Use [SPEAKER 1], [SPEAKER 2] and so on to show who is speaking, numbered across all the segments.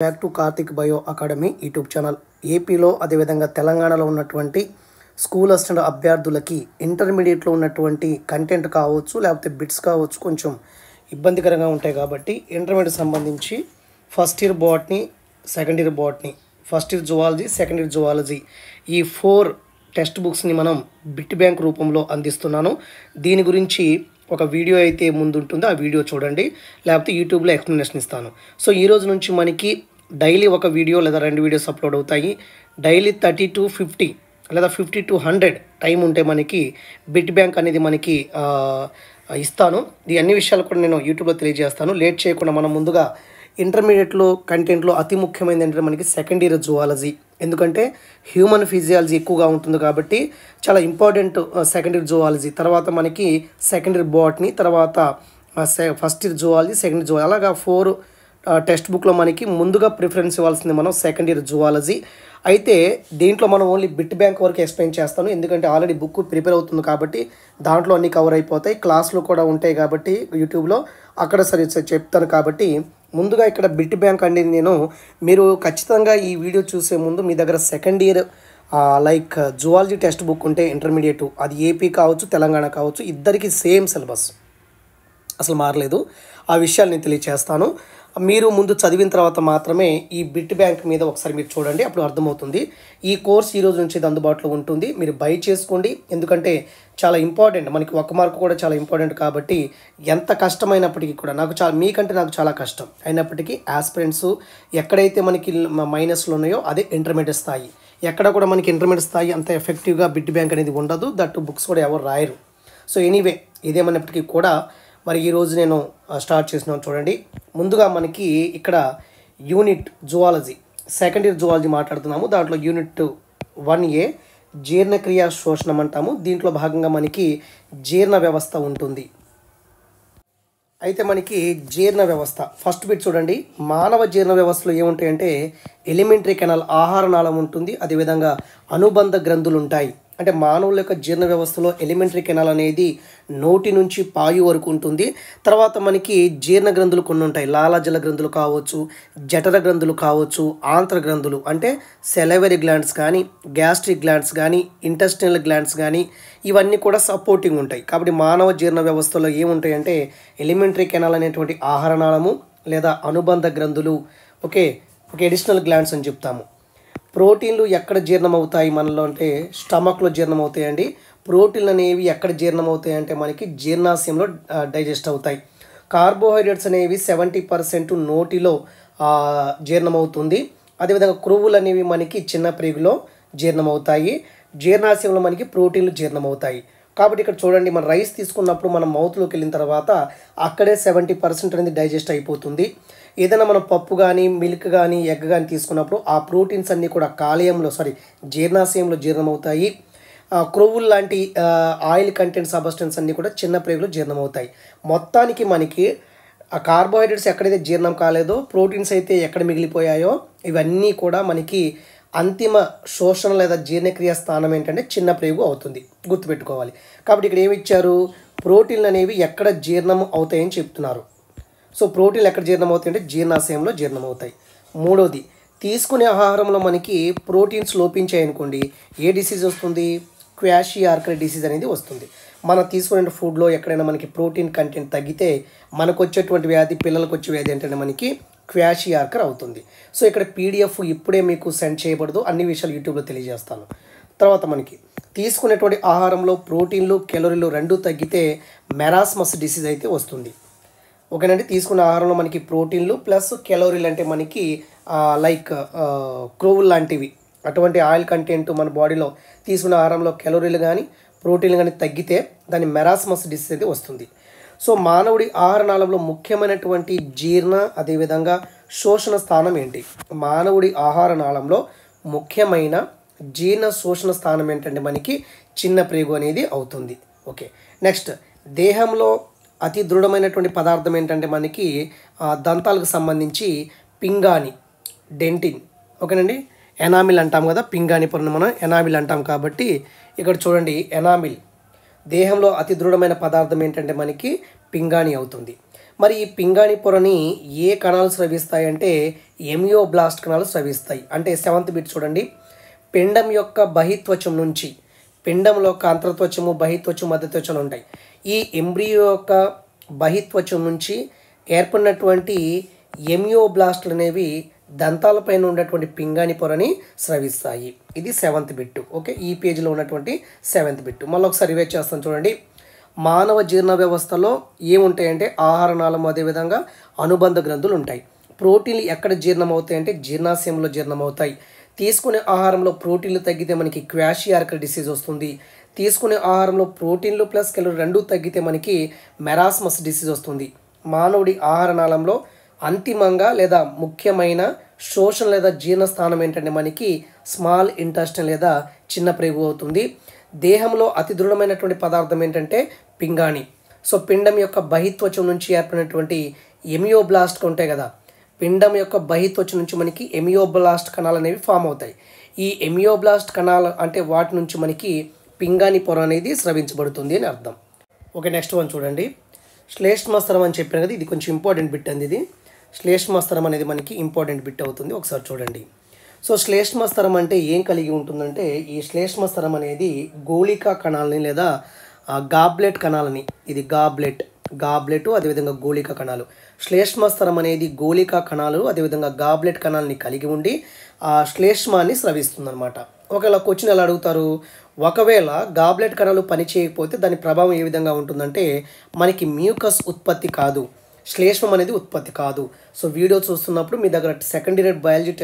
[SPEAKER 1] Back to Karthik bio academy YouTube channel. ఏపీలో అదేవిధంగా తెలంగాణలో ఉన్నటువంటి స్కూల్ అసిస్టెంట్ అభ్యర్థులకి ఇంటర్మీడియట్లో ఉన్నటువంటి కంటెంట్ కావచ్చు, లేకపోతే బిట్స్ కావచ్చు, కొంచెం ఇబ్బందికరంగా ఉంటాయి. కాబట్టి ఇంటర్మీడియట్ సంబంధించి first year botany, second year botany, first year zoology, second year zoology ఈ 4 టెక్స్ట్ బుక్స్ని మనం బిట్ బ్యాంక్ రూపంలో అందిస్తున్నాను. దీని గురించి ఒక వీడియో అయితే ముందు ఉంటుందో ఆ వీడియో చూడండి, లేకపోతే యూట్యూబ్లో ఎక్స్ప్లెనేషన్ ఇస్తాను. సో ఈ రోజు నుంచి మనకి డైలీ ఒక వీడియో లేదా 2 వీడియోస్ అప్లోడ్ అవుతాయి. డైలీ 30 to 50 లేదా 50 to 100 టైం ఉంటే మనకి బిట్ బ్యాంక్ అనేది మనకి ఇస్తాను. ఈ అన్ని విషయాలు కూడా నేను యూట్యూబ్లో తెలియజేస్తాను. లేట్ చేయకుండా మనం ముందుగా ఇంటర్మీడియట్లో కంటెంట్లో అతి ముఖ్యమైనది ఏంటంటే మనకి సెకండ్ ఇయర్ జువాలజీ. ఎందుకంటే హ్యూమన్ ఫిజియాలజీ ఎక్కువగా ఉంటుంది కాబట్టి చాలా ఇంపార్టెంట్ సెకండ్ ఇయర్ జువాలజీ. తర్వాత మనకి సెకండ్ ఇయర్ బాటనీ, తర్వాత first year zoology, second year zoology, అలాగా 4 టెక్స్ట్ బుక్లో మనకి ముందుగా ప్రిఫరెన్స్ ఇవ్వాల్సింది మనం సెకండ్ ఇయర్ జువాలజీ. అయితే దీంట్లో మనం ఓన్లీ బిట్ బ్యాంక్ వరకు ఎక్స్ప్లెయిన్ చేస్తాను, ఎందుకంటే ఆల్రెడీ బుక్ ప్రిపేర్ అవుతుంది కాబట్టి దాంట్లో అన్నీ కవర్ అయిపోతాయి. క్లాసులు కూడా ఉంటాయి కాబట్టి యూట్యూబ్లో అక్కడ సరే చెప్తాను. కాబట్టి ముందుగా ఇక్కడ బిట్ బ్యాంక్ అనేది మీరు ఖచ్చితంగా ఈ వీడియో చూసే ముందు మీ దగ్గర second year like zoology text book ఉంటే ఇంటర్మీడియట్, అది ఏపీ కావచ్చు, తెలంగాణ కావచ్చు, ఇద్దరికి సేమ్ సిలబస్, అసలు మారలేదు. ఆ విషయాలు నేను తెలియచేస్తాను. మీరు ముందు చదివిన తర్వాత మాత్రమే ఈ బిట్ బ్యాంక్ మీద ఒకసారి మీరు చూడండి, అప్పుడు అర్థమవుతుంది. ఈ కోర్స్ ఈ రోజు నుంచి ఇది అందుబాటులో ఉంటుంది, మీరు బై చేసుకోండి. ఎందుకంటే చాలా ఇంపార్టెంట్, మనకి 1 మార్క్ కూడా చాలా ఇంపార్టెంట్. కాబట్టి ఎంత కష్టమైనప్పటికీ కూడా మీకంటే నాకు చాలా కష్టం అయినప్పటికీ ఆస్పిరెంట్స్ ఎక్కడైతే మనకి మైనస్లు ఉన్నాయో అదే ఇంటర్మీడియట్ స్థాయి. ఎక్కడ కూడా మనకి ఇంటర్మీడియట్ స్థాయి అంత ఎఫెక్టివ్గా బిట్ బ్యాంక్ అనేది ఉండదు. దట్ బుక్స్ కూడా ఎవరు రాయరు. సో ఎనీవే, ఇదేమన్నప్పటికీ కూడా మరి ఈరోజు నేను స్టార్ట్ చేసినాను. చూడండి, ముందుగా మనకి ఇక్కడ unit zoology, second year zoology మాట్లాడుతున్నాము. దాంట్లో యూనిట్ 1A జీర్ణక్రియ శోషణం అంటాము. దీంట్లో భాగంగా మనకి జీర్ణ వ్యవస్థ ఉంటుంది. అయితే మనకి జీర్ణ వ్యవస్థ ఫస్ట్ బిట్ చూడండి. మానవ జీర్ణ వ్యవస్థలో ఏముంటాయంటే ఎలిమెంటరీ కెనాల్, ఆహార నాళం ఉంటుంది, అదేవిధంగా అనుబంధ గ్రంథులు ఉంటాయి. అంటే మానవుల యొక్క జీర్ణ వ్యవస్థలో ఎలిమెంటరీ కెనాల్ అనేది నోటి నుంచి పాయు వరకు ఉంటుంది. తర్వాత మనకి జీర్ణ గ్రంథులు కొన్ని ఉంటాయి. లాలాజల గ్రంథులు కావచ్చు, జఠర గ్రంథులు కావచ్చు, ఆంత్ర గ్రంథులు అంటే సెలైవరీ గ్లాండ్స్ కానీ, గ్యాస్ట్రిక్ గ్లాండ్స్ కానీ, ఇంటెస్టినల్ గ్లాండ్స్ కానీ, ఇవన్నీ కూడా సపోర్టింగ్ ఉంటాయి. కాబట్టి మానవ జీర్ణ వ్యవస్థలో ఏముంటాయంటే ఎలిమెంటరీ కెనాల్ అనేటువంటి ఆహార నాళము లేదా అనుబంధ గ్రంథులు, ఓకే అడిషనల్ గ్లాండ్స్ అని చెప్తాము. ప్రోటీన్లు ఎక్కడ జీర్ణమవుతాయి మనలో అంటే స్టమక్లో జీర్ణమవుతాయండి. ప్రోటీన్లు అనేవి ఎక్కడ జీర్ణమవుతాయి అంటే మనకి జీర్ణాశయంలో డైజెస్ట్ అవుతాయి. కార్బోహైడ్రేట్స్ అనేవి 70% నోటిలో జీర్ణమవుతుంది. అదేవిధంగా క్రొవ్వులు అనేవి మనకి చిన్న ప్రేగులో జీర్ణమవుతాయి. జీర్ణాశయంలో మనకి ప్రోటీన్లు జీర్ణమవుతాయి. కాబట్టి ఇక్కడ చూడండి, మన రైస్ తీసుకున్నప్పుడు మనం మౌత్లోకి వెళ్ళిన తర్వాత అక్కడే 70% అనేది డైజెస్ట్ అయిపోతుంది. ఏదైనా మనం పప్పు కానీ, మిల్క్ కానీ, ఎగ్ కానీ తీసుకున్నప్పుడు ఆ ప్రోటీన్స్ అన్నీ కూడా జీర్ణాశయంలో జీర్ణమవుతాయి. క్రొవ్వులు లాంటి ఆయిల్ కంటెంట్ సబ్స్టెన్స్ అన్నీ కూడా చిన్న ప్రేగులో జీర్ణమవుతాయి. మొత్తానికి మనకి ఆ కార్బోహైడ్రేట్స్ ఎక్కడైతే జీర్ణం కాలేదో, ప్రోటీన్స్ అయితే ఎక్కడ మిగిలిపోయాయో, ఇవన్నీ కూడా మనకి అంతిమ శోషణ లేదా జీర్ణక్రియ స్థానం ఏంటంటే చిన్న ప్రేగు అవుతుంది, గుర్తుపెట్టుకోవాలి. కాబట్టి ఇక్కడ ఏమి ఇచ్చారు, ప్రోటీన్లు అనేవి ఎక్కడ జీర్ణం అవుతాయని చెప్తున్నారు. సో ప్రోటీన్లు ఎక్కడ జీర్ణమవుతాయి అంటే జీర్ణాశయంలో జీర్ణమవుతాయి. మూడోది, తీసుకునే ఆహారంలో మనకి ప్రోటీన్స్ లోపించాయనుకోండి, ఏ డిసీజ్ వస్తుంది, క్వాషియార్కర్ డిసీజ్ అనేది వస్తుంది. మనం తీసుకునే ఫుడ్లో ఎక్కడైనా మనకి ప్రోటీన్ కంటెంట్ తగ్గితే మనకు వచ్చేటువంటి వ్యాధి, పిల్లలకు వచ్చే వ్యాధి ఏంటంటే మనకి క్వాషియార్కర్ అవుతుంది. సో ఇక్కడ PDF ఇప్పుడే మీకు సెండ్ చేయబడదు, అన్ని విషయాలు యూట్యూబ్లో తెలియజేస్తాను. తర్వాత మనకి తీసుకునేటువంటి ఆహారంలో ప్రోటీన్లు, క్యాలరీలు 2 తగ్గితే మెరాస్మస్ డిసీజ్ అయితే వస్తుంది. ఓకేనండి, తీసుకున్న ఆహారంలో మనకి ప్రోటీన్లు ప్లస్ క్యాలరీలు అంటే మనకి లైక్ క్రొవ్వులు లాంటివి, అటువంటి ఆయిల్ కంటెంట్ మన బాడీలో తీసుకున్న ఆహారంలో క్యాలరీలు కానీ, ప్రోటీన్లు కానీ తగ్గితే దాని మెరాస్మస్ డిసీజ్ అయితే వస్తుంది. సో మానవుడి ఆహార నాళంలో ముఖ్యమైనటువంటి జీర్ణ, అదేవిధంగా శోషణ స్థానం ఏంటి? మానవుడి ఆహార నాళంలో ముఖ్యమైన జీర్ణ శోషణ స్థానం ఏంటంటే మనకి చిన్న ప్రేగు అనేది అవుతుంది. ఓకే, నెక్స్ట్, దేహంలో అతి దృఢమైనటువంటి పదార్థం ఏంటంటే మనకి దంతాలకు సంబంధించి పింగాణి, డెంటిన్, ఓకేనండి. ఎనామిల్ అంటాం కదా, పింగాణి పొరను మనం ఎనామిల్ అంటాం. కాబట్టి ఇక్కడ చూడండి, ఎనామిల్ దేహంలో అతి దృఢమైన పదార్థం ఏంటంటే మనకి పింగాణి అవుతుంది. మరి ఈ పింగాణి పొరని ఏ కణాలు స్రవిస్తాయి అంటే ఎమియోబ్లాస్ట్ కణాలు స్రవిస్తాయి. అంటే 7th బిట్ చూడండి. పిండం యొక్క బహిత్వచం నుంచి, పిండంలో యొక్క అంతర్త్వచము, బహిత్వచం, మధ్యత్వచములు ఉంటాయి. ఈ ఎంబ్రియో యొక్క బహిత్వచం నుంచి ఏర్పడినటువంటి ఎమియోబ్లాస్ట్లు అనేవి దంతాలపైన ఉన్నటువంటి పింగాణి పొరని స్రవిస్తాయి. ఇది 7th బిట్. ఓకే, ఈ పేజీలో ఉన్నటువంటి 7th బిట్. మళ్ళీ ఒకసారి రివైజ్ చేస్తాను చూడండి. మానవ జీర్ణ వ్యవస్థలో ఏముంటాయంటే ఆహార నాళము, అదేవిధంగా అనుబంధ గ్రంథులు ఉంటాయి. ప్రోటీన్లు ఎక్కడ జీర్ణమవుతాయి అంటే జీర్ణాశయంలో జీర్ణమవుతాయి. తీసుకునే ఆహారంలో ప్రోటీన్లు తగ్గితే మనకి క్వాషియార్కర్ డిసీజ్ వస్తుంది. తీసుకునే ఆహారంలో ప్రోటీన్లు ప్లస్ కెలోరీ రెండూ తగ్గితే మనకి మెరాస్మస్ డిసీజ్ వస్తుంది. మానవుడి ఆహార నాళంలో అంతిమంగా లేదా ముఖ్యమైన శోషణ లేదా జీర్ణస్థానం ఏంటంటే మనకి స్మాల్ ఇంటెస్టైన్ లేదా చిన్న ప్రేగు అవుతుంది. దేహంలో అతి దృఢమైనటువంటి పదార్థం ఏంటంటే పింగాణి. సో పిండం యొక్క బహిత్వచం నుంచి ఏర్పడినటువంటి ఎమియోబ్లాస్ట్ ఉంటాయి కదా, పిండం యొక్క బహిత్వచం నుంచి మనకి ఎమియోబ్లాస్ట్ కణాలు అనేవి ఫామ్ అవుతాయి. ఈ ఎమియోబ్లాస్ట్ కణాలు అంటే వాటి నుంచి మనకి పింగాణి పొర అనేది స్రవించబడుతుంది అని అర్థం. ఓకే, నెక్స్ట్ వన్ చూడండి. శ్లేష్మస్తరం అని చెప్పాను కదా, ఇది కొంచెం ఇంపార్టెంట్ బిట్ అండి. ఇది శ్లేష్మస్తరం అనేది మనకి ఇంపార్టెంట్ బిట్ అవుతుంది. ఒకసారి చూడండి. సో శ్లేష్మస్తరం అంటే ఏం కలిగి ఉంటుందంటే ఈ శ్లేష్మస్తరం అనేది గోళికా కణాలని లేదా గాబ్లెట్ కణాలని, ఇది గాబ్లెట్ అదేవిధంగా గోళికా కణాలు. శ్లేష్మస్తరం అనేది గోళికా కణాలు అదేవిధంగా గాబ్లెట్ కణాలని కలిగి ఉండి ఆ శ్లేష్మాన్ని స్రవిస్తుంది అనమాట. ఒకవేళ క్వశ్చన్ ఎలా అడుగుతారు, ఒకవేళ గాబ్లెట్ కణాలు పనిచేయకపోతే దాని ప్రభావం ఏ విధంగా ఉంటుందంటే మనకి మ్యూకస్ ఉత్పత్తి కాదు, శ్లేష్మం అనేది ఉత్పత్తి కాదు. సో వీడియో చూస్తున్నప్పుడు మీ దగ్గర secondary biology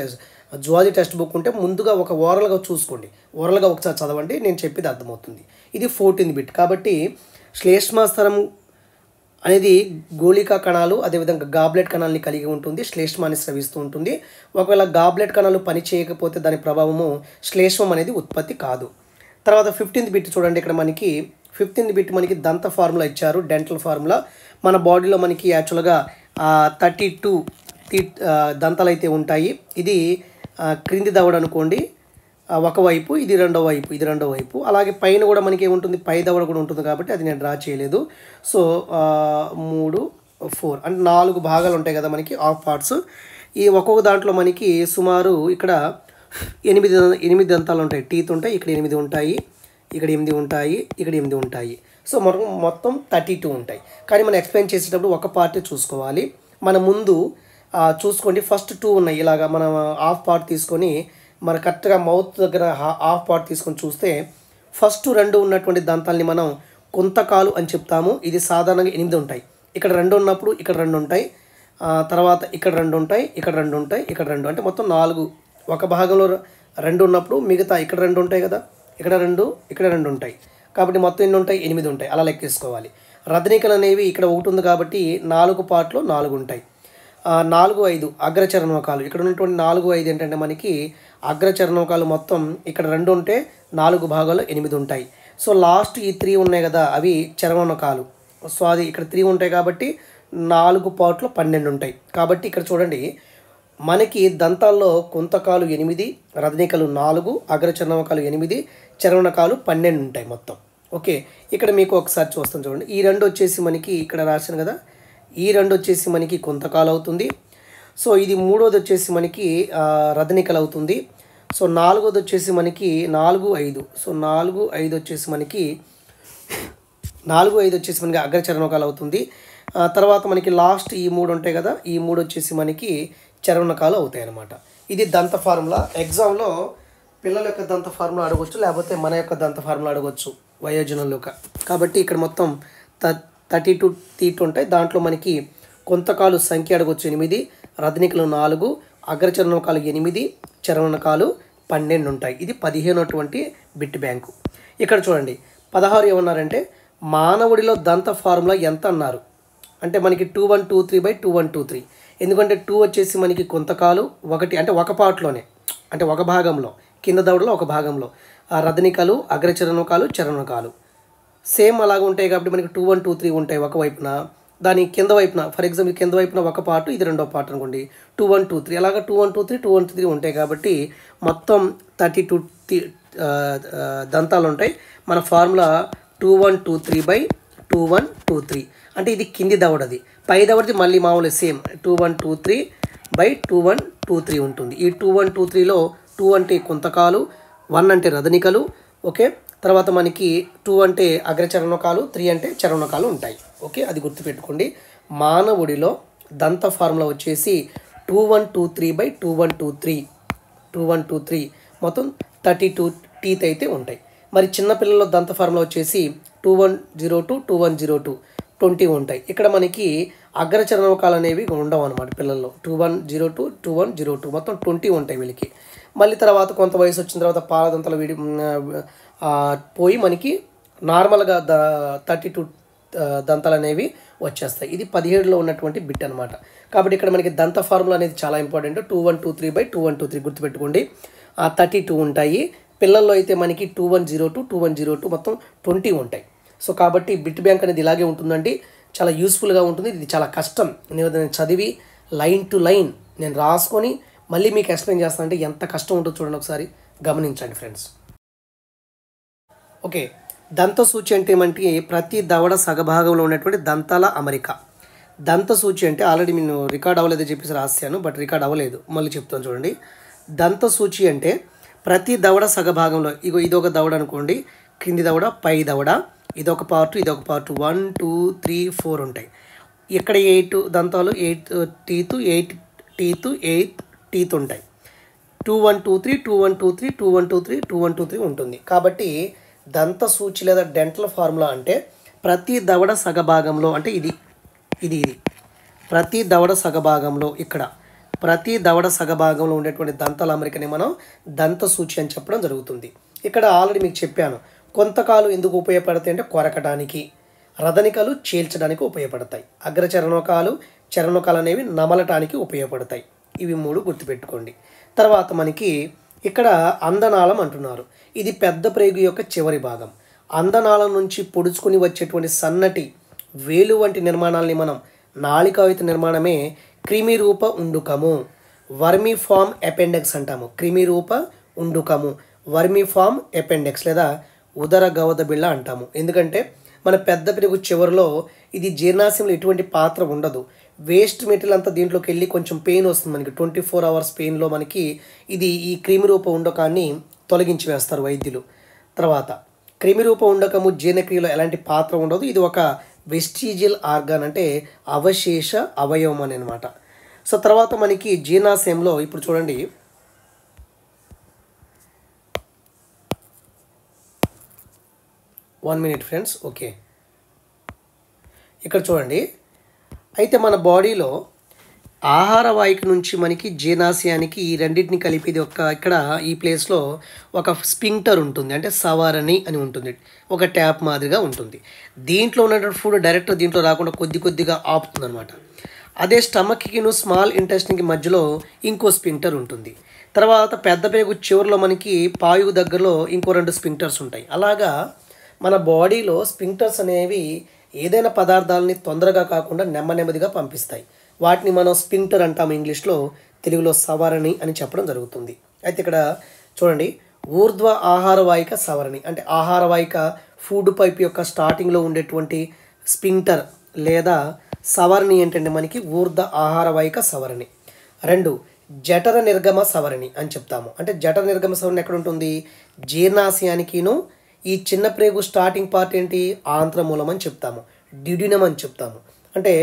[SPEAKER 1] zoology text book ఉంటే ముందుగా ఒక ఓరల్గా చూసుకోండి, ఓరల్గా ఒకసారి చదవండి, నేను చెప్పేది అర్థమవుతుంది. ఇది 14th బిట్. కాబట్టి శ్లేష్మస్తరం అనేది గోళికా కణాలు అదేవిధంగా గాబ్లెట్ కణాలని కలిగి ఉంటుంది, శ్లేష్మాన్ని స్రవిస్తూ ఉంటుంది. ఒకవేళ గాబ్లెట్ కణాలు పని చేయకపోతే దాని ప్రభావము శ్లేష్మం అనేది ఉత్పత్తి కాదు. తర్వాత 15th బిట్ చూడండి. ఇక్కడ మనకి 15th బిట్ మనకి దంత ఫార్ములా ఇచ్చారు, డెంటల్ ఫార్ములా. మన బాడీలో మనకి యాక్చువల్గా 32 దంతాలు అయితే ఉంటాయి. ఇది క్రింది దవడ అనుకోండి, ఒకవైపు, ఇది రెండో వైపు. అలాగే పైన కూడా మనకి ఏముంటుంది, పై దవడ కూడా ఉంటుంది కాబట్టి అది నేను డ్రా చేయలేదు. సో 3, 4 అంటే 4 భాగాలు ఉంటాయి కదా మనకి, ఆఫ్ పార్ట్స్. ఈ ఒక్కొక్క దాంట్లో మనకి సుమారు ఇక్కడ 8 దంతాలు ఉంటాయి, టీత్ ఉంటాయి. ఇక్కడ 8 ఉంటాయి, ఇక్కడ 8 ఉంటాయి, ఇక్కడ 8 ఉంటాయి. సో మొత్తం 32 ఉంటాయి. కానీ మనం ఎక్స్ప్లెయిన్ చేసేటప్పుడు ఒక పార్టే చూసుకోవాలి. మన ముందు చూసుకోండి, ఫస్ట్ 2 ఉన్నాయి. ఇలాగా మనం హాఫ్ పార్ట్ తీసుకొని మన కరెక్ట్గా మౌత్ దగ్గర హాఫ్ పార్ట్ తీసుకొని చూస్తే ఫస్ట్ 2 ఉన్నటువంటి దంతాలని మనం కుంతకాలు అని చెప్తాము. ఇది సాధారణంగా 8 ఉంటాయి. ఇక్కడ 2 ఉన్నప్పుడు ఇక్కడ 2 ఉంటాయి, తర్వాత ఇక్కడ 2 ఉంటాయి, ఇక్కడ 2 ఉంటాయి, ఇక్కడ 2 అంటే మొత్తం 4. ఒక భాగంలో 2 ఉన్నప్పుడు మిగతా ఇక్కడ 2 ఉంటాయి కదా, ఇక్కడ 2, ఇక్కడ 2 ఉంటాయి. కాబట్టి మొత్తం ఎన్ని ఉంటాయి, 8 ఉంటాయి. అలా లెక్కేసుకోవాలి. రదనికలు అనేవి ఇక్కడ 1 ఉంది కాబట్టి 4 పార్ట్లో 4 ఉంటాయి. 4, 5 అగ్రచర్మకాలు. ఇక్కడ ఉన్నటువంటి 4, 5 ఏంటంటే మనకి అగ్రచర్మకాలు. మొత్తం ఇక్కడ 2 ఉంటే 4 భాగాల్లో 8 ఉంటాయి. సో లాస్ట్ ఈ 3 ఉన్నాయి కదా, అవి చర్మనకాలు. సో అది ఇక్కడ 3 ఉంటాయి కాబట్టి 4 పార్ట్లో 12 ఉంటాయి. కాబట్టి ఇక్కడ చూడండి, మనకి దంతాల్లో కుంతకాలు 8, రదనికలు 4, అగ్రచర్మకాలు 8, చర్మనకాలు 12 ఉంటాయి మొత్తం. ఓకే, ఇక్కడ మీకు ఒకసారి చూస్తాను చూడండి. ఈ 2 వచ్చేసి మనకి ఇక్కడ రాశాను కదా, ఈ 2 వచ్చేసి మనకి కుంతకాలు అవుతుంది. సో ఇది 3వది వచ్చేసి మనకి రదనికలు అవుతుంది. సో 4వది వచ్చేసి మనకి 4, 5. సో 4, 5 వచ్చేసి మనకి 4, 5 వచ్చేసి మనకి అగ్రచర్మకాలు అవుతుంది. తర్వాత మనకి లాస్ట్ ఈ 3 ఉంటాయి కదా, ఈ 3 వచ్చేసి మనకి చర్మనకాలు అవుతాయి అన్నమాట. ఇది దంత ఫార్ములా. ఎగ్జామ్లో పిల్లల యొక్క దంత ఫార్ములా అడగవచ్చు, లేకపోతే మన యొక్క దంత ఫార్ములా అడగవచ్చు వయోజనుల యొక్క. కాబట్టి ఇక్కడ మొత్తం 32 టీత్ ఉంటాయి. దాంట్లో మనకి కుంతకాలు సంఖ్య అడగవచ్చు 8, రదనికలు 4, అగ్రచర్మకాలు 8, చర్మనకాలు 12 ఉంటాయి. ఇది 15వ బిట్ బ్యాంకు. ఇక్కడ చూడండి 16 ఏమన్నారంటే మానవుడిలో దంత ఫార్ములా ఎంత అన్నారు అంటే మనకి 2123/2123. ఎందుకంటే 2 వచ్చేసి మనకి కుంతకాలు 1 అంటే ఒక పార్ట్లోనే, అంటే ఒక భాగంలో, కింద దవడలో ఒక భాగంలో రదనికలు, అగ్రచర్మకాలు, చర్మనకాలు సేమ్ అలాగే ఉంటాయి. కాబట్టి మనకి 2, 1, 2, 3 ఉంటాయి ఒకవైపున. దాని కింద వైపున, ఫర్ ఎగ్జాంపుల్ కింద వైపున ఒక పార్ట్, ఇది రెండో పార్ట్ అనుకోండి, 2, 1, 2, 3 అలాగా 2, 1, 2, 3, 2, 1, 2, 3 ఉంటాయి. కాబట్టి మొత్తం 32 దంతాలు ఉంటాయి. మన ఫార్ములా 2123/2123. అంటే ఇది కింది దవడది. పై దవడది మళ్ళీ మామూలు సేమ్ 2123/2123 ఉంటుంది. ఈ 2123లో 2 అంటే కుంతకాలు, 1 అంటే రదనికలు, ఓకే. తర్వాత మనకి 2 అంటే అగ్రచరణకాలు, 3 అంటే చరణకాలు ఉంటాయి, ఓకే. అది గుర్తుపెట్టుకోండి. మానవుడిలో దంత ఫార్ములా వచ్చేసి 2123/2123 2123 మొత్తం 32 టీత్ అయితే ఉంటాయి. మరి చిన్నపిల్లల్లో దంత ఫార్ములా వచ్చేసి 2102 20 ఉంటాయి. ఇక్కడ మనకి అగ్రచరణకాలు అనేవి ఉండవు అనమాట పిల్లల్లో. 2102 మొత్తం 20 ఉంటాయి వీళ్ళకి. మళ్ళీ తర్వాత కొంత వయసు వచ్చిన తర్వాత పాలదంతలు పోయి మనకి నార్మల్గా 32 దంతాలు అనేవి వచ్చేస్తాయి. ఇది 17లో ఉన్నటువంటి బిట్ అనమాట. కాబట్టి ఇక్కడ మనకి దంత ఫార్ములా అనేది చాలా ఇంపార్టెంట్. 2123/2123 గుర్తుపెట్టుకోండి. 32 ఉంటాయి. పిల్లల్లో అయితే మనకి 2102 మొత్తం 20 ఉంటాయి. సో కాబట్టి బిట్ బ్యాంక్ అనేది ఇలాగే ఉంటుందండి. చాలా యూస్ఫుల్గా ఉంటుంది. ఇది చాలా కష్టం. నేను చదివి లైన్ టు లైన్ నేను రాసుకొని మళ్ళీ మీకు ఎక్స్ప్లెయిన్ చేస్తానంటే ఎంత కష్టం ఉంటుందో చూడండి, ఒకసారి గమనించండి ఫ్రెండ్స్. ఓకే, దంత సూచి అంటే ఏమంటే ప్రతి దవడ సగభాగంలో ఉన్నటువంటి దంతాల అమరిక. దంత సూచి అంటే ఆల్రెడీ నేను రికార్డ్ అవ్వలేదని చెప్పేసి రాశాను, బట్ రికార్డ్ అవ్వలేదు, మళ్ళీ చెప్తాను చూడండి. దంత సూచి అంటే ప్రతి దవడ సగభాగంలో, ఇదొక దవడ అనుకోండి, క్రింది దవడ, పై దవడ, ఇదొక పార్ట్ 1 2 3 4 ఉంటాయి. ఇక్కడ 8 దంతాలు, 8 టీత్ ఉంటాయి. 2123 ఉంటుంది. కాబట్టి దంత సూచి లేదా డెంటల్ ఫార్ములా అంటే ప్రతి దవడ సగభాగంలో, అంటే ఇది ప్రతి దవడ సగభాగంలో, ప్రతి దవడ సగభాగంలో ఉండేటువంటి దంతాల అమరికని మనం దంత సూచి అని చెప్పడం జరుగుతుంది. ఇక్కడ ఆల్రెడీ మీకు చెప్పాను, కొంతకాలు ఎందుకు ఉపయోగపడతాయి అంటే కొరకడానికి, రదనికలు చీల్చడానికి ఉపయోగపడతాయి, అగ్రచరణకాలు చరణకాలు అనేవి నమలటానికి ఉపయోగపడతాయి. ఇవి 3 గుర్తుపెట్టుకోండి. తర్వాత మనకి ఇక్కడ అందనాళం అంటున్నారు. ఇది పెద్ద ప్రేగు యొక్క చివరి భాగం. అందనాళం నుంచి పొడుచుకుని వచ్చేటువంటి సన్నటి వేలు వంటి నిర్మాణాలని మనం నాళికాయుత నిర్మాణమే క్రిమిరూప ఉండుకము, వర్మిఫార్మ్ అపెండెక్స్ అంటాము. క్రిమిరూప ఉండుకము, వర్మిఫార్మ్ అపెండెక్స్ లేదా ఉదర గవద బిళ్ళ అంటాము. ఎందుకంటే మన పెద్ద పెరుగు చివరిలో ఇది జీర్ణాశయంలో ఎటువంటి పాత్ర ఉండదు. వేస్ట్ మెటీరియల్ అంతా దీంట్లోకి వెళ్ళి కొంచెం పెయిన్ వస్తుంది మనకి. 24 hours పెయిన్లో మనకి ఈ క్రిమిరూప ఉండకాన్ని తొలగించి వేస్తారు వైద్యులు. తర్వాత క్రిమిరూప ఉండకము జీర్ణక్రియలో ఎలాంటి పాత్ర ఉండదు. ఇది ఒక వెస్టిజియల్ ఆర్గాన్, అంటే అవశేష అవయవం అని అనమాట. సో తర్వాత మనకి జీర్ణాశయంలో ఇప్పుడు చూడండి, వన్ మినిట్ ఫ్రెండ్స్. ఓకే, ఇక్కడ చూడండి. అయితే మన బాడీలో ఆహార వాహిక నుంచి మనకి జీర్ణాశయానికి ఈ రెండింటిని కలిపేది ఇక్కడ ఈ ప్లేస్లో ఒక స్పింక్టర్ ఉంటుంది, అంటే సవారణి అని ఉంటుంది, ఒక ట్యాప్ మాదిరిగా ఉంటుంది. దీంట్లో ఉన్నటువంటి ఫుడ్ డైరెక్ట్ దీంట్లో రాకుండా కొద్దిగా ఆపుతుంది అనమాట. అదే స్టమక్కిను స్మాల్ ఇంటెస్టిన్కి మధ్యలో ఇంకో స్పింక్టర్ ఉంటుంది. తర్వాత పెద్ద పేగు చివరిలో మనకి పాయువు దగ్గరలో ఇంకో 2 స్పింక్టర్స్ ఉంటాయి. అలాగా మన బాడీలో స్పింక్టర్స్ అనేవి ఏదైనా పదార్థాలని తొందరగా కాకుండా నెమ్మదిగా పంపిస్తాయి. వాటిని మనం స్పింక్టర్ అంటాము ఇంగ్లీష్లో, తెలుగులో సవరణి అని చెప్పడం జరుగుతుంది. అయితే ఇక్కడ చూడండి, ఊర్ధ్వ ఆహార వాహిక సవరణి అంటే ఆహార వాహిక ఫుడ్ పైప్ యొక్క స్టార్టింగ్లో ఉండేటువంటి స్పింక్టర్ లేదా సవరణి ఏంటంటే మనకి ఊర్ధ్వ ఆహార వాహిక సవరణి. 2 జఠర నిర్గమ సవరణి అని చెప్తాము. అంటే జఠర నిర్గమ సవరణి ఎక్కడ ఉంటుంది? జీర్ణాశయానికిను ఈ చిన్న ప్రేగు స్టార్టింగ్ పార్ట్ ఏంటి? ఆంత్రమూలం అని చెప్తాము, డ్యూడినం అని చెప్తాము. అంటే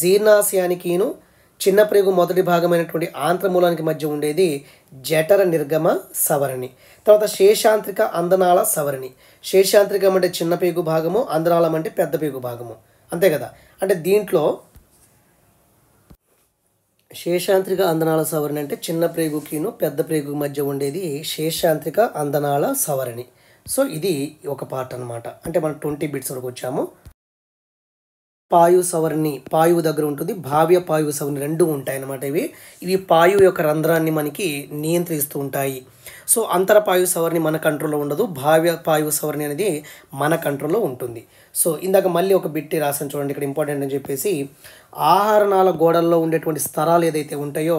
[SPEAKER 1] జీర్ణాశయానికిను చిన్న ప్రేగు మొదటి భాగమైనటువంటి ఆంత్రమూలానికి మధ్య ఉండేది జఠర నిర్గమ సవరణి. తర్వాత శేషాంత్రిక అందనాళ సవరణి. శేషాంత్రికం అంటే చిన్న పేగు భాగము, అందనాళం అంటే పెద్ద పేగు భాగము, అంతే కదా. అంటే దీంట్లో శేషాంత్రిక అందనాళ సవరణి అంటే చిన్న ప్రేగుకిను పెద్ద ప్రేగు మధ్య ఉండేది శేషాంత్రిక అందనాళ సవరణి. సో ఇది ఒక పార్ట్ అనమాట. అంటే మనం 20 బిట్స్ వరకు వచ్చాము. పాయు సవరణి పాయువు దగ్గర ఉంటుంది, భావ్య పాయువు సవరణి 2 ఉంటాయి అన్నమాట. ఇవి పాయువు యొక్క రంధ్రాన్ని మనకి నియంత్రిస్తూ ఉంటాయి. సో అంతర పాయువు సవరణి మన కంట్రోల్లో ఉండదు, భావ్య పాయువు సవరణి అనేది మన కంట్రోల్లో ఉంటుంది. సో ఇందాక మళ్ళీ ఒక బిట్టి రాసాను చూడండి, ఇక్కడ ఇంపార్టెంట్ అని చెప్పేసి, ఆహారనాళ గోడల్లో ఉండేటువంటి స్థరాలు ఏదైతే ఉంటాయో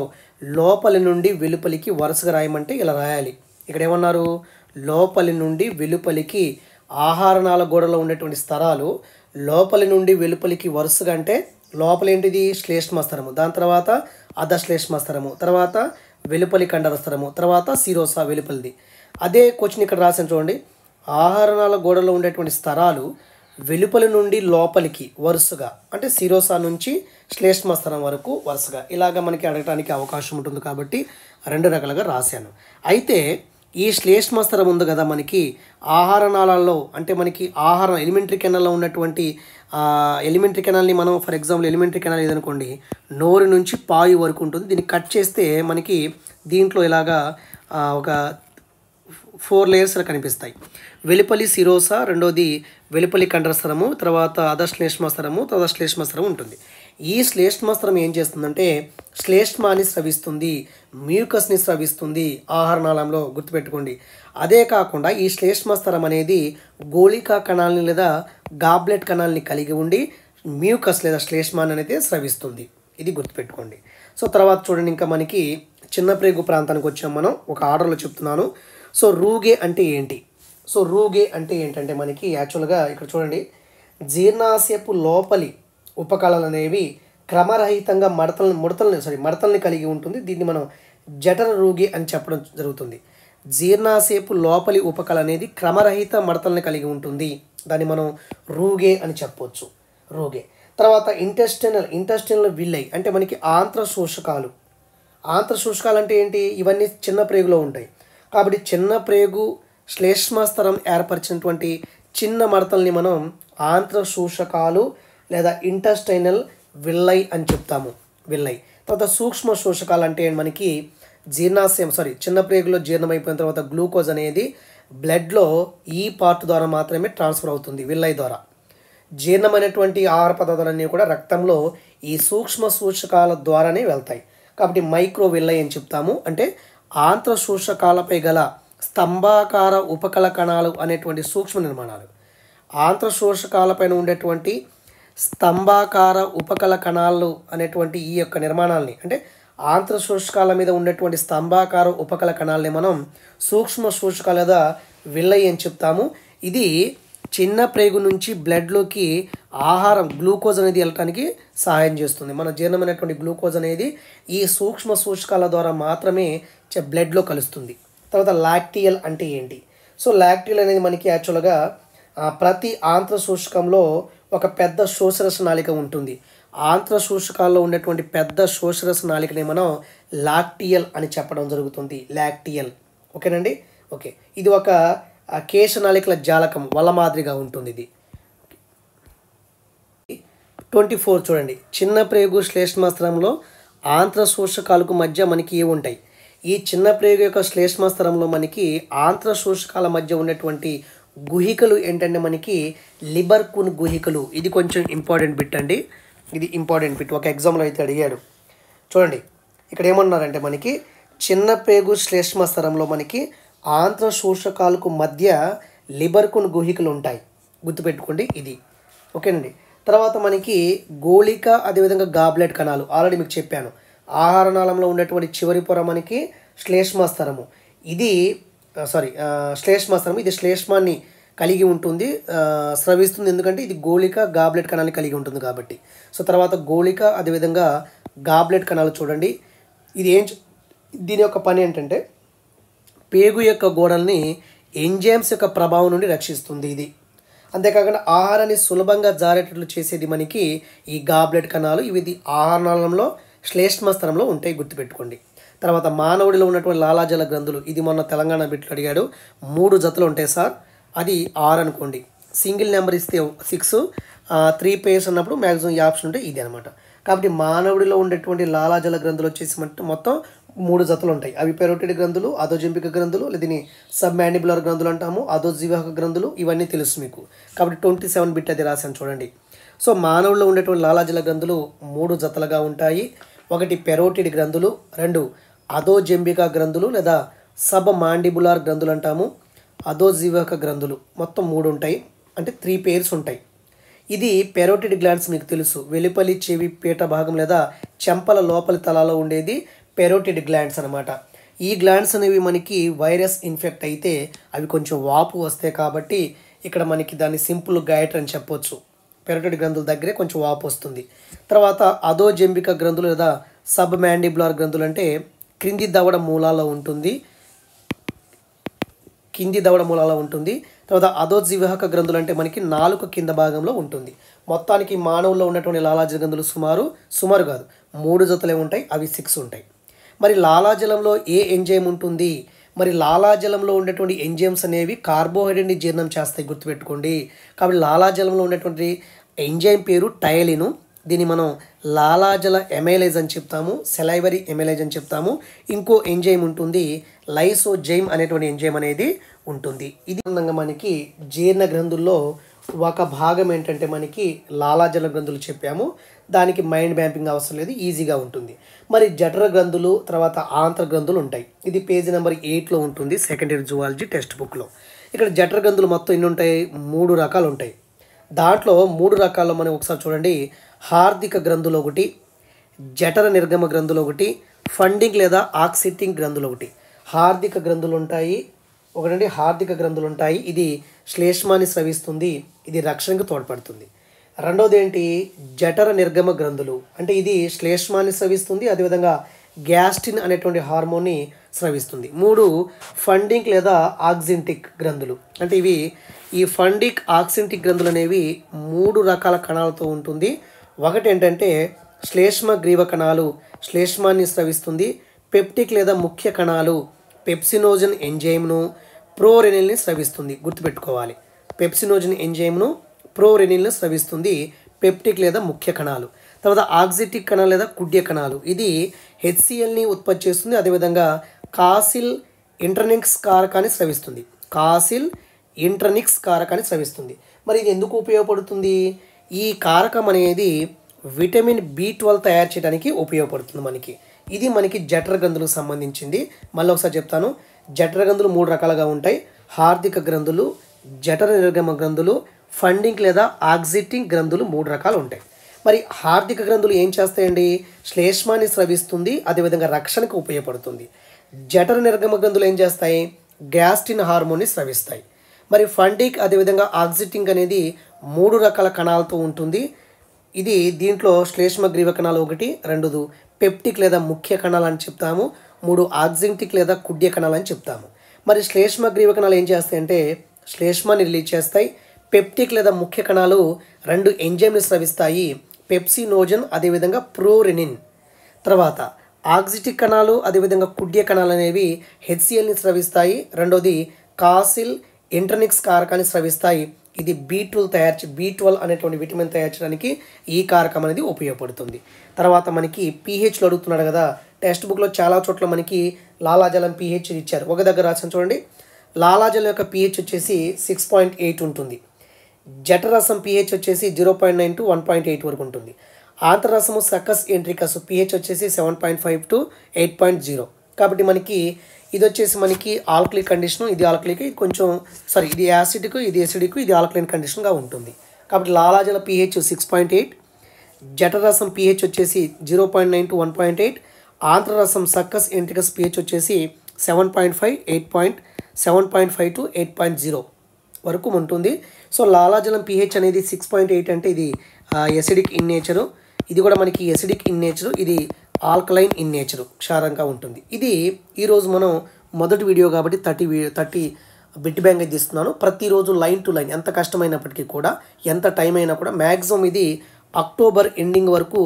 [SPEAKER 1] లోపలి నుండి వెలుపలికి వరుసగా రాయమంటే ఇలా రాయాలి. ఇక్కడ ఏమన్నారు? లోపలి నుండి వెలుపలికి ఆహారనాళ గోడలో ఉండేటువంటి స్థరాలు లోపలి నుండి వెలుపలికి వరుసగా అంటే లోపల ఏంటిది శ్లేష్మస్తరము, దాని తర్వాత అధశ్లేష్మస్తరము, తర్వాత వెలుపలి కండరస్తరము, తర్వాత శిరోస వెలుపలిది. అదే క్వశ్చన్ ఇక్కడ రాసాను చూడండి. ఆహారనాళ గోడలో ఉండేటువంటి స్తరాలు వెలుపలి నుండి లోపలికి వరుసగా, అంటే శిరోస నుంచి శ్లేష్మస్తరం వరకు వరుసగా ఇలాగ మనకి అడగటానికి అవకాశం ఉంటుంది కాబట్టి రెండు రకాలుగా రాశాను. అయితే ఈ శ్లేష్మస్తరం ఉంది కదా మనకి ఆహార నాళాల్లో, అంటే మనకి ఆహారం ఎలిమెంటరీ కెనాల్లో ఉన్నటువంటి ఎలిమెంటరీ కెనాల్ని మనం ఫర్ ఎగ్జాంపుల్ ఎలిమెంటరీ కెనాల్ ఏదనుకోండి నోరు నుంచి పాయు వరకు ఉంటుంది. దీన్ని కట్ చేస్తే మనకి దీంట్లో ఇలాగా ఒక 4 లేయర్స్ కనిపిస్తాయి. వెలుపలి శిరోస, రెండోది వెలుపలి కండరస్తరము, తర్వాత అధశ్లేష్మస్తరము, తర్వాత శ్లేష్మస్తరం ఉంటుంది. ఈ శ్లేష్మస్తరం ఏం చేస్తుందంటే శ్లేష్మాన్ని స్రవిస్తుంది, మ్యూకస్ని స్రవిస్తుంది ఆహారనాళంలో, గుర్తుపెట్టుకోండి. అదే కాకుండా ఈ శ్లేష్మస్తరం అనేది గోళికా కణాలని లేదా గాబ్లెట్ కణాలని కలిగి ఉండి మ్యూకస్ లేదా శ్లేష్మాన్ని అనేది స్రవిస్తుంది. ఇది గుర్తుపెట్టుకోండి. సో తర్వాత చూడండి, ఇంకా మనకి చిన్న ప్రేగు ప్రాంతానికి వచ్చాం మనం. ఒక ఆర్డర్లో చెప్తున్నాను. సో రూగే అంటే ఏంటి? సో రూగే అంటే ఏంటంటే మనకి యాక్చువల్గా ఇక్కడ చూడండి, జీర్ణాశయపు లోపలి ఉపకళలు అనేవి క్రమరహితంగా మడతల్ని కలిగి ఉంటుంది. దీన్ని మనం జఠర రూగే అని చెప్పడం జరుగుతుంది. జీర్ణాశయపు లోపలి ఉపకళ అనేది క్రమరహిత మడతల్ని కలిగి ఉంటుంది. దాన్ని మనం రూగే అని చెప్పవచ్చు, రూగే. తర్వాత ఇంటెస్టినల్ విల్లై అంటే మనకి ఆంత్రశోషకాలు. ఆంత్రశోషకాలు అంటే ఏంటి? ఇవన్నీ చిన్న ప్రేగులో ఉంటాయి కాబట్టి చిన్న ప్రేగు శ్లేష్మస్తరం ఏర్పరిచినటువంటి చిన్న మడతల్ని మనం ఆంత్రశోషకాలు లేదా ఇంటెస్టైనల్ విల్లై అని చెప్తాము, విల్లై. తర్వాత సూక్ష్మ శోషకాలు అంటే మనకి చిన్న ప్రేగులో జీర్ణమైపోయిన తర్వాత గ్లూకోజ్ అనేది బ్లడ్లో ఈ పార్ట్ ద్వారా మాత్రమే ట్రాన్స్ఫర్ అవుతుంది, విల్లై ద్వారా. జీర్ణమైనటువంటి ఆహార పదార్థాలన్నీ కూడా రక్తంలో ఈ సూక్ష్మ శోషకాల ద్వారానే వెళ్తాయి కాబట్టి మైక్రో విల్లై అని చెప్తాము. అంటే ఆంత్రశోషకాలపై గల స్తంభాకార ఉపకళ కణాలు అనేటువంటి సూక్ష్మ నిర్మాణాలు. ఆంత్రశోషకాలపైన ఉండేటువంటి స్తంభాకార ఉపకళ కణాలు అనేటువంటి ఈ యొక్క నిర్మాణాలని, అంటే ఆంత్రశోషకాల మీద ఉండేటువంటి స్తంభాకార ఉపకళ కణాలని మనం సూక్ష్మ శోషకాలు లేదా విల్లై అని చెప్తాము. ఇది చిన్న ప్రేగు నుంచి బ్లడ్లోకి ఆహారం గ్లూకోజ్ అనేది వెళ్ళటానికి సహాయం చేస్తుంది. మన జీర్ణమైనటువంటి గ్లూకోజ్ అనేది ఈ సూక్ష్మ శోషకాల ద్వారా మాత్రమే బ్లడ్లో కలుస్తుంది. తర్వాత లాక్టియల్ అంటే ఏంటి? సో లాక్టియల్ అనేది మనకి యాక్చువల్గా ప్రతి ఆంత్రశోషకంలో ఒక పెద్ద శోషరస నాళిక ఉంటుంది. ఆంత్రశోషకాల్లో ఉండేటువంటి పెద్ద శోషరస నాళికని మనం లాక్టియల్ అని చెప్పడం జరుగుతుంది, లాక్టియల్. ఓకేనండి, ఓకే. ఇది ఒక కేశనాళికల జాలకం వల్ల మాదిరిగా ఉంటుంది. ఇది 24 చూడండి. చిన్న ప్రేగు శ్లేష్మస్తరంలో ఆంత్రశోషకాలకు మధ్య మనకి ఏవి ఉంటాయి? ఈ చిన్న ప్రేగు యొక్క శ్లేష్మస్తరంలో మనకి ఆంత్రశోషకాల మధ్య ఉన్నటువంటి గుహికలు ఏంటంటే మనకి లిబర్కున్ గుహికలు. ఇది కొంచెం ఇంపార్టెంట్ బిట్ అండి, ఇది ఇంపార్టెంట్ బిట్. ఒక ఎగ్జామ్లో అయితే అడిగాడు. చూడండి ఇక్కడ ఏమన్నారంటే మనకి చిన్న ప్రేగు శ్లేష్మస్తరంలో మనకి ఆంత్రశోషకాలకు మధ్య లిబర్కున్ గుహికలు ఉంటాయి, గుర్తుపెట్టుకోండి ఇది. ఓకేనండి. తర్వాత మనకి గోళిక అదేవిధంగా గాబ్లెట్ కణాలు ఆల్రెడీ మీకు చెప్పాను. ఆహారనాళంలో ఉండేటువంటి చివరి పొర మనకి శ్లేష్మస్తరము. ఇది శ్లేష్మస్తరం, ఇది శ్లేష్మాన్ని కలిగి ఉంటుంది, స్రవిస్తుంది. ఎందుకంటే ఇది గోళిక గాబ్లెట్ కణాన్ని కలిగి ఉంటుంది కాబట్టి. సో తర్వాత గోళిక అదేవిధంగా గాబ్లెట్ కణాలు చూడండి. ఇది దీని యొక్క పని ఏంటంటే పేగు యొక్క గోడల్ని ఎంజైమ్స్ యొక్క ప్రభావం నుండి రక్షిస్తుంది ఇది. అంతేకాకుండా ఆహారాన్ని సులభంగా జారేటట్లు చేసేది మనకి ఈ గాబ్లెట్ కణాలు. ఇవి ఆహారనాళంలో శ్లేష్మస్తరంలో ఉంటాయి, గుర్తుపెట్టుకోండి. తర్వాత మానవుడిలో ఉన్నటువంటి లాలాజల గ్రంథులు, ఇది మొన్న తెలంగాణ బిట్లు అడిగాడు. 3 జతలు ఉంటాయి సార్, అది 6 అనుకోండి. సింగిల్ నెంబర్ ఇస్తే 6, 3 పేర్స్ అన్నప్పుడు మ్యాక్సిమం ఈ ఆప్షన్ ఉంటే ఇది అనమాట. కాబట్టి మానవుడిలో ఉండేటువంటి లాలాజల గ్రంథులు వచ్చేసి మొత్తం 3 జతలు ఉంటాయి. అవి పెరోటిడ్ గ్రంథులు, అధోజంపిక గ్రంథులు, దీన్ని సబ్ మ్యాండిబులర్ గ్రంథులు అంటాము, అధోజీవక గ్రంథులు, ఇవన్నీ తెలుసు మీకు. కాబట్టి 27 బిట్ అది రాశాను చూడండి. సో మానవుల్లో ఉండేటువంటి లాలాజల గ్రంథులు 3 జతలుగా ఉంటాయి. ఒకటి పెరోటిడ్ గ్రంథులు, 2 అధోజంబిక గ్రంథులు లేదా సబ్ మాండిబులార్ గ్రంథులు అంటాము, అధోజీవక గ్రంథులు, మొత్తం 3 ఉంటాయి, అంటే 3 పేర్స్ ఉంటాయి. ఇది పెరోటిడ్ గ్లాండ్స్ మీకు తెలుసు, వెలుపలి చెవి పీట భాగం లేదా చెంపల లోపలి తలాలో ఉండేది పెరోటిడ్ గ్లాండ్స్ అనమాట. ఈ గ్లాండ్స్ అనేవి మనకి వైరస్ ఇన్ఫెక్ట్ అయితే అవి కొంచెం వాపు వస్తాయి కాబట్టి ఇక్కడ మనకి దాన్ని సింపుల్ గైటర్ అని చెప్పొచ్చు. పెరటోడి గ్రంథుల దగ్గరే కొంచెం వాపు వస్తుంది. తర్వాత అధోజంబిక గ్రంథులు లేదా సబ్ మ్యాండిబులర్ గ్రంథులు అంటే క్రింది దవడ మూలాల్లో ఉంటుంది. తర్వాత అధోజిహ్వక గ్రంథులు అంటే మనకి నాలుక కింద భాగంలో ఉంటుంది. మొత్తానికి మానవుల్లో ఉన్నటువంటి లాలాజల గ్రంథులు సుమారు కాదు 3 జతలే ఉంటాయి, అవి 6 ఉంటాయి. మరి లాలాజలంలో ఏ ఎంజైమ్ ఉంటుంది? మరి లాలాజలంలో ఉన్నటువంటి ఎంజైమ్స్ అనేవి కార్బోహైడ్రేట్ని జీర్ణం చేస్తాయి, గుర్తుపెట్టుకోండి. కాబట్టి లాలాజలంలో ఉన్నటువంటి ఎంజైమ్ పేరు టైలిను. దీన్ని మనం లాలాజల ఎమైలేజ్ అని చెప్తాము, సెలైవరీ ఎమైలేజ్ అని చెప్తాము. ఇంకో ఎంజైమ్ ఉంటుంది, లైసోజైమ్ అనేటువంటి ఎంజైమ్ అనేది ఉంటుంది. ఇది మనకి జీర్ణ గ్రంథుల్లో ఒక భాగం ఏంటంటే మనకి లాలాజల గ్రంథులు చెప్పాము. దానికి మైండ్ మ్యాపింగ్ అవసరం లేదు, ఈజీగా ఉంటుంది. మరి జఠర గ్రంథులు తర్వాత ఆంత్ర గ్రంథులు ఉంటాయి. ఇది పేజీ నెంబర్ 8లో ఉంటుంది, సెకండ్ ఇయర్ జువాలజీ టెక్స్ట్ బుక్లో. ఇక్కడ జఠర గ్రంథులు మొత్తం ఎన్ని ఉంటాయి? 3 రకాలు ఉంటాయి. దాంట్లో 3 రకాల్లో మనం ఒకసారి చూడండి. హార్దిక గ్రంథులు ఒకటి, జఠర నిర్గమ గ్రంథులు ఒకటి, ఫండింగ్ లేదా ఆక్సిటింగ్ గ్రంథులు ఒకటి. హార్దిక గ్రంథులు ఉంటాయి. ఇది శ్లేష్మాన్ని స్రవిస్తుంది, ఇది రక్షణకు తోడ్పడుతుంది. రెండోది ఏంటి? జఠర నిర్గమ గ్రంథులు అంటే ఇది శ్లేష్మాన్ని స్రవిస్తుంది, అదేవిధంగా గ్యాస్ట్రిన్ అనేటువంటి హార్మోన్ని స్రవిస్తుంది. 3 ఫండింగ్ లేదా ఆక్సింటిక్ గ్రంథులు అంటే ఈ ఫండిక్ ఆక్సింటిక్ గ్రంథులు అనేవి 3 రకాల కణాలతో ఉంటుంది. ఒకటి ఏంటంటే శ్లేష్మ గ్రీవ కణాలు, శ్లేష్మాన్ని స్రవిస్తుంది. పెప్టిక్ లేదా ముఖ్య కణాలు పెప్సినోజన్ ఎంజైమ్ను, ప్రోరెనిల్ని స్రవిస్తుంది, గుర్తుపెట్టుకోవాలి. పెప్సినోజన్ ఎంజైమ్ను, ప్రోరెనిల్ని స్రవిస్తుంది పెప్టిక్ లేదా ముఖ్య కణాలు. తర్వాత ఆక్సిటిక్ కణాలు లేదా కుడ్య కణాలు, ఇది హెచ్సిఎల్ని ఉత్పత్తి చేస్తుంది. అదేవిధంగా కాసిల్ ఇంటర్నిక్స్ కారకాన్ని స్రవిస్తుంది. మరి ఇది ఎందుకు ఉపయోగపడుతుంది? ఈ కారకం అనేది విటమిన్ B12 తయారు చేయడానికి ఉపయోగపడుతుంది మనకి. ఇది మనకి జఠర గ్రంథులకు సంబంధించింది. మళ్ళీ ఒకసారి చెప్తాను. జఠర గ్రంథులు 3 రకాలుగా ఉంటాయి. హార్దిక గ్రంథులు, జఠర నిర్గమ గ్రంథులు, ఫండింగ్ లేదా ఆక్సిటింగ్ గ్రంథులు 3 రకాలు ఉంటాయి. మరి హార్దిక గ్రంథులు ఏం చేస్తాయండి? శ్లేష్మాన్ని స్రవిస్తుంది, అదేవిధంగా రక్షణకు ఉపయోగపడుతుంది. జఠర నిర్గమ గ్రంథులు ఏం చేస్తాయి? గ్యాస్ట్రిన్ హార్మోన్ని స్రవిస్తాయి. మరి ఫండిక్ అదేవిధంగా ఆక్సిటింగ్ అనేది 3 రకాల కణాలతో ఉంటుంది. దీంట్లో శ్లేష్మ గ్రీవ కణాలు 1, 2 పెప్టిక్ లేదా ముఖ్య కణాలు అని చెప్తాము, 3 ఆక్సింటిక్ లేదా కుడ్య కణాలు అని చెప్తాము. మరి శ్లేష్మ గ్రీవ కణాలు ఏం చేస్తాయంటే శ్లేష్మాన్ని రిలీజ్ చేస్తాయి. పెప్టిక్ లేదా ముఖ్య కణాలు 2 ఎంజైమ్ని స్రవిస్తాయి, పెప్సినోజన్ అదేవిధంగా ప్రోరెనిన్. తర్వాత ఆక్సిటిక్ కణాలు అదేవిధంగా కుడ్య కణాలు అనేవి హెచ్సిఎల్ని స్రవిస్తాయి. రెండోది కాసిల్ ఇంటర్నిక్స్ కారకాన్ని స్రవిస్తాయి. ఇది B12 అనేటువంటి విటమిన్ తయారు చేయడానికి ఈ కారకం అనేది ఉపయోగపడుతుంది. తర్వాత మనకి pHలో అడుగుతున్నాడు కదా, టెక్స్ట్ బుక్లో చాలా చోట్ల మనకి లాలాజలం pH ఇచ్చారు. ఒక దగ్గర రాసిన చూడండి. లాలాజలం యొక్క pH వచ్చేసి 6.8 ఉంటుంది. జఠరసం pH వచ్చేసి 0.9 to 1.8 వరకు ఉంటుంది. ఆంత్రరసము సక్కస్ ఎంట్రికస్ pH వచ్చేసి 7.5 to 8.0. కాబట్టి మనకి ఇది వచ్చేసి మనకి ఆల్కలీ కండిషన్, ఇది ఆల్కలీకి ఇది యాసిడ్కు, ఇది ఎసిడిక్, ఇది ఆల్కలైన్ కండిషన్గా ఉంటుంది. కాబట్టి లాలాజల pH 6.8, జఠరసం pH వచ్చేసి 0.9 to 1.8, ఆంత్రరసం సక్కస్ ఎంట్రికస్ pH వచ్చేసి 7.5 to 8.0 వరకు ఉంటుంది. సో లాలాజలం pH అనేది 6.8 అంటే ఇది ఎసిడిక్ ఇన్ నేచరు, ఇది కూడా మనకి ఎసిడిక్ ఇన్ నేచరు, ఇది ఆల్కలైన్ ఇన్ నేచరు, క్షారంగా ఉంటుంది. ఇది ఈరోజు మనం మొదటి వీడియో కాబట్టి 30 బిట్ బ్యాంక్ అయితే ఇస్తున్నాను. ప్రతిరోజు లైన్ టు లైన్, ఎంత కష్టమైనప్పటికీ కూడా, ఎంత టైం అయినా కూడా మ్యాక్సిమం ఇది అక్టోబర్ ఎండింగ్ వరకు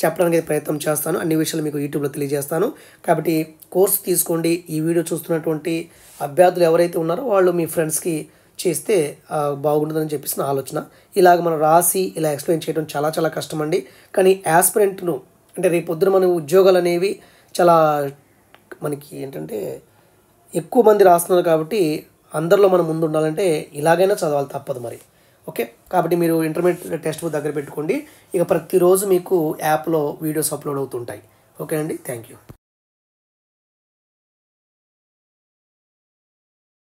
[SPEAKER 1] చెప్పడానికి ప్రయత్నం చేస్తాను. అన్ని విషయాలు మీకు యూట్యూబ్లో తెలియజేస్తాను. కాబట్టి కోర్స్ తీసుకోండి. ఈ వీడియో చూస్తున్నటువంటి అభ్యర్థులు ఎవరైతే ఉన్నారో వాళ్ళు మీ ఫ్రెండ్స్కి చేస్తే బాగుంటుందని చెప్పేసి నా ఆలోచన. ఇలాగ మనం రాసి ఇలా ఎక్స్ప్లెయిన్ చేయడం చాలా చాలా కష్టం అండి. కానీ యాస్పిరెంట్ను అంటే రేపు పొద్దున మన ఉద్యోగాలు అనేవి చాలా మనకి ఏంటంటే ఎక్కువ మంది రాస్తున్నారు కాబట్టి అందరిలో మనం ముందు ఉండాలంటే ఇలాగైనా చదవాలి, తప్పదు మరి. ఓకే, కాబట్టి మీరు ఇంటర్మీడియట్ టెక్స్ట్ బుక్ దగ్గర పెట్టుకోండి. ఇక ప్రతిరోజు మీకు యాప్లో వీడియోస్ అప్లోడ్ అవుతుంటాయి. ఓకే అండి, థ్యాంక్ యూ.